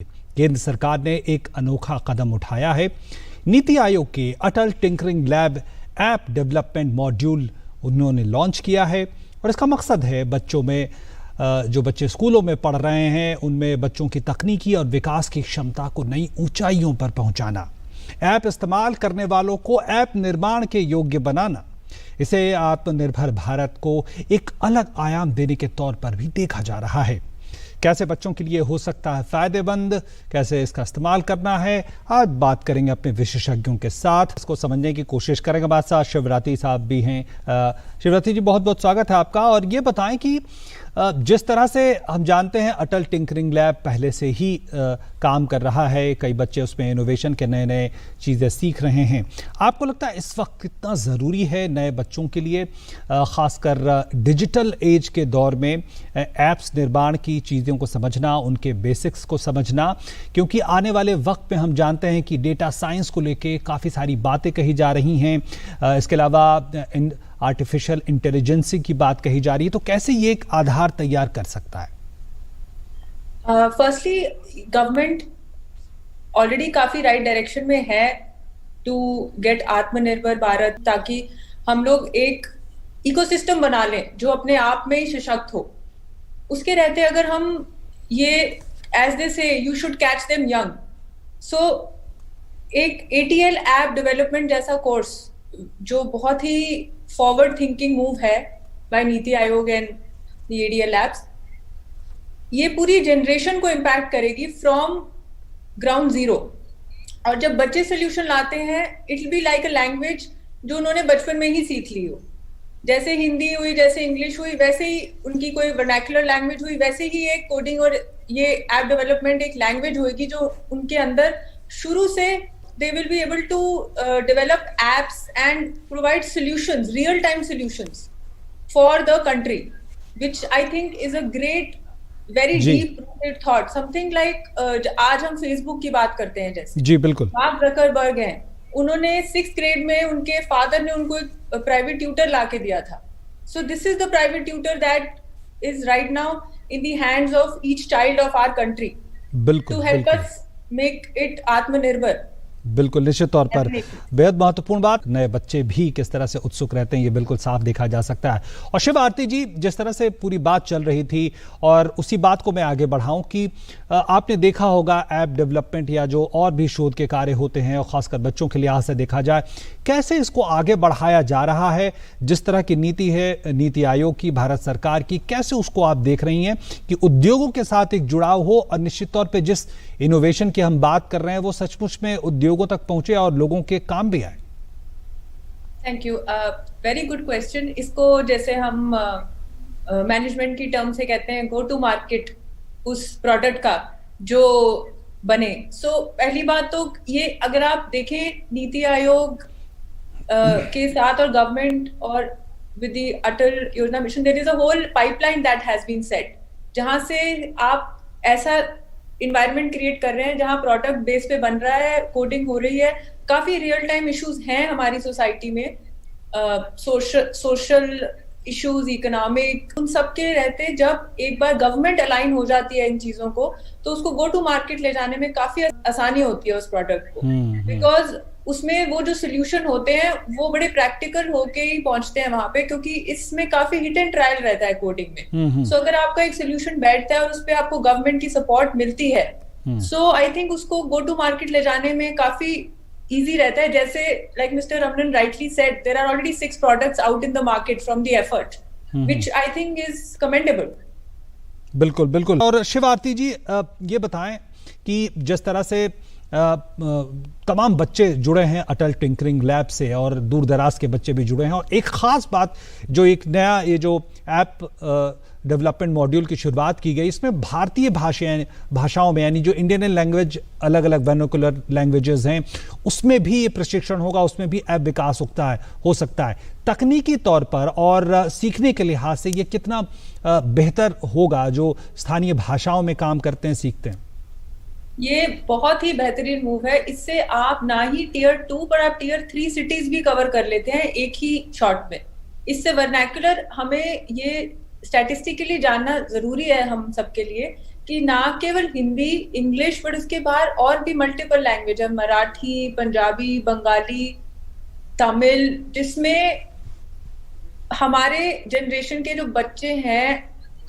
केंद्र सरकार ने एक अनोखा कदम उठाया है। नीति आयोग के Atal tinkering lab app development module उन्होंने लॉन्च किया है और इसका मकसद है बच्चों में जो बच्चे स्कूलों में पढ़ रहे हैं उनमें बच्चों की तकनीकी और विकास की क्षमता को नई ऊंचाइयों पर पहुंचाना, ऐप इस्तेमाल करने वालों को ऐप निर्माण के योग्य बनाना, इसे आत्मनिर्भर भारत को एक अलग आयाम देने के तौर पर भी देखा जा रहा है। कैसे बच्चों के लिए हो सकता है फायदेमंद, कैसे इसका इस्तेमाल करना है, आज बात करेंगे अपने विशेषज्ञों के साथ। इसको समझने की कोशिश करेंगे। हमारे साथ शिवरात्रि साहब भी हैं। शिवरात्रि जी, बहुत बहुत स्वागत है आपका। और ये बताएं कि जिस तरह से हम जानते हैं अटल टिंकरिंग लैब पहले से ही काम कर रहा है, कई बच्चे उसमें इनोवेशन के नए नए चीज़ें सीख रहे हैं। आपको लगता है इस वक्त कितना ज़रूरी है नए बच्चों के लिए, ख़ासकर डिजिटल एज के दौर में ऐप्स निर्माण की चीज़ों को समझना, उनके बेसिक्स को समझना, क्योंकि आने वाले वक्त में हम जानते हैं कि डेटा साइंस को लेके काफ़ी सारी बातें कही जा रही हैं। इसके अलावा आर्टिफिशियल इंटेलिजेंस की बात कही जा रही है। तो कैसे ये एक आधार तैयार कर सकता है? फर्स्टली गवर्नमेंट ऑलरेडी काफी राइट डायरेक्शन में है टू गेट आत्मनिर्भर भारत, ताकि हम लोग एक इकोसिस्टम बना लें जो अपने आप में ही सशक्त हो। उसके रहते अगर हम ये as they say you should catch them young, so एक ATL ऐप डेवलपमेंट जैसा कोर्स जो बहुत ही फॉरवर्ड थिंकिंग मूव है by NITI Aayog and ADL labs, ये पूरी जनरेशन को इम्पैक्ट करेगी फ्रॉम ग्राउंड जीरो। और जब बच्चे सोल्यूशन लाते हैं, it will be like a language जो उन्होंने बचपन में ही सीख ली हो। जैसे हिंदी हुई, जैसे इंग्लिश हुई, वैसे ही उनकी कोई वर्नैकुलर लैंग्वेज हुई, वैसे ही ये कोडिंग और ये ऐप डेवलपमेंट एक लैंग्वेज होगी जो उनके अंदर शुरू से they will be able to develop apps and provide solutions, real-time solutions for the country, which I think is a great, very deep-rooted thought. Something like आज हम Facebook की बात करते हैं जैसे। जी बिल्कुल। मार्क ज़करबर्ग हैं, उन्होंने 6th ग्रेड में उनके फादर ने उनको एक प्राइवेट ट्यूटर ला के दिया था। So this is the private tutor that is right now in the hands of each child of our country. बिल्कुल। To help us make it आत्मनिर्भर। बिल्कुल, निश्चित तौर पर बेहद महत्वपूर्ण बात। नए बच्चे भी किस तरह से उत्सुक रहते हैं ये बिल्कुल साफ देखा जा सकता है। और शिवरात्रि जी, जिस तरह से पूरी बात चल रही थी और उसी बात को मैं आगे बढ़ाऊं कि आपने देखा होगा ऐप डेवलपमेंट या जो और भी शोध के कार्य होते हैं, और खासकर बच्चों के लिहाज से देखा जाए, कैसे इसको आगे बढ़ाया जा रहा है। जिस तरह की नीति है नीति आयोग की, भारत सरकार की, कैसे उसको आप देख रही हैं कि उद्योगों के साथ एक जुड़ाव हो और निश्चित तौर पर जिस इनोवेशन की हम बात कर रहे हैं वो सचमुच में उद्योगों तक पहुंचे और लोगों के काम भी आए? Thank you, very good question. इसको जैसे हम मैनेजमेंट की टर्म से कहते हैं गो टू मार्केट उस प्रोडक्ट का जो बने। सो पहली बात तो ये, अगर आप देखें नीति आयोग के साथ और गवर्नमेंट और विद द अटल योजना mission, there is a whole pipeline that has been set, जहां से आप ऐसा इन्वायरमेंट क्रिएट कर रहे हैं जहां प्रोडक्ट बेस पे बन रहा है, कोडिंग हो रही है। काफी रियल टाइम इश्यूज हैं हमारी सोसाइटी में, सोशल इश्यूज, इकोनॉमिक, उन सब के रहते जब एक बार गवर्नमेंट अलाइन हो जाती है इन चीजों को, तो उसको गो टू मार्केट ले जाने में काफी आसानी होती है उस प्रोडक्ट को, बिकॉज उसमें वो जो सोल्यूशन होते हैं वो बड़े प्रैक्टिकल होके ही पहुंचते हैं वहां पे, क्योंकि इसमें काफी हिट एंड ट्रायल रहता है कोडिंग में। सो अगर आपका एक सोल्यूशन बैठता है और उस पर आपको गवर्नमेंट की सपोर्ट मिलती है, सो आई थिंक उसको गो टू मार्केट ले जाने में काफी इजी रहता है। जैसे like mister Ramanan rightly said, there are already 6 products out in the market from the effort, which I think is commendable. बिल्कुल बिल्कुल। और शिवरात्रि जी, ये बताएं कि जिस तरह से तमाम बच्चे जुड़े हैं अटल टिंकरिंग लैब से और दूर दराज के बच्चे भी जुड़े हैं, और एक खास बात जो एक नया ये जो ऐप डेवलपमेंट मॉड्यूल की शुरुआत की गई, इसमें भारतीय भाषाओं में, यानी जो इंडियन लैंग्वेज, अलग अलग वर्नाकुलर लैंग्वेजेस हैं, उसमें भी ये प्रशिक्षण होगा, उसमें भी ऐप विकास हो सकता है। तकनीकी तौर पर और सीखने के लिहाज से ये कितना बेहतर होगा जो स्थानीय भाषाओं में काम करते हैं, सीखते हैं? ये बहुत ही बेहतरीन मूव है। इससे आप ना ही टियर 2 पर आप टियर 3 सिटीज भी कवर कर लेते हैं एक ही शॉट में। इससे वर्नैकुलर, हमें ये स्टैटिस्टिकली जानना जरूरी है हम सबके लिए कि ना केवल हिंदी इंग्लिश बट उसके बाहर और भी मल्टीपल लैंग्वेज है, मराठी, पंजाबी, बंगाली, तमिल, जिसमें हमारे जनरेशन के जो बच्चे हैं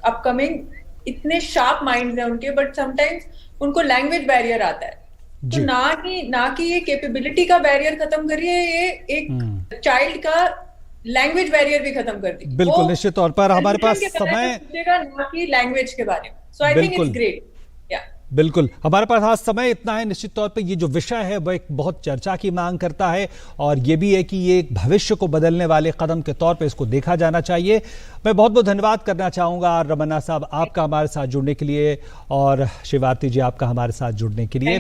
अपकमिंग, इतने शार्प माइंड्स हैं उनके, बट समटाइम्स उनको लैंग्वेज बैरियर आता है। तो जी ना कि ये कैपेबिलिटी का बैरियर खत्म करिए, ये एक चाइल्ड का लैंग्वेज बैरियर भी खत्म कर दी। बिल्कुल, निश्चित तौर पर हमारे पास समय, ना कि लैंग्वेज के बारे में। सो आई थिंक इट्स ग्रेट। बिल्कुल हमारे पास आज समय इतना है। निश्चित तौर पे ये जो विषय है वो एक बहुत चर्चा की मांग करता है और ये भी है कि ये एक भविष्य को बदलने वाले कदम के तौर पे इसको देखा जाना चाहिए। मैं बहुत बहुत धन्यवाद करना चाहूँगा रमन्ना साहब आपका हमारे साथ जुड़ने के लिए और शिव आरती जी आपका हमारे साथ जुड़ने के लिए।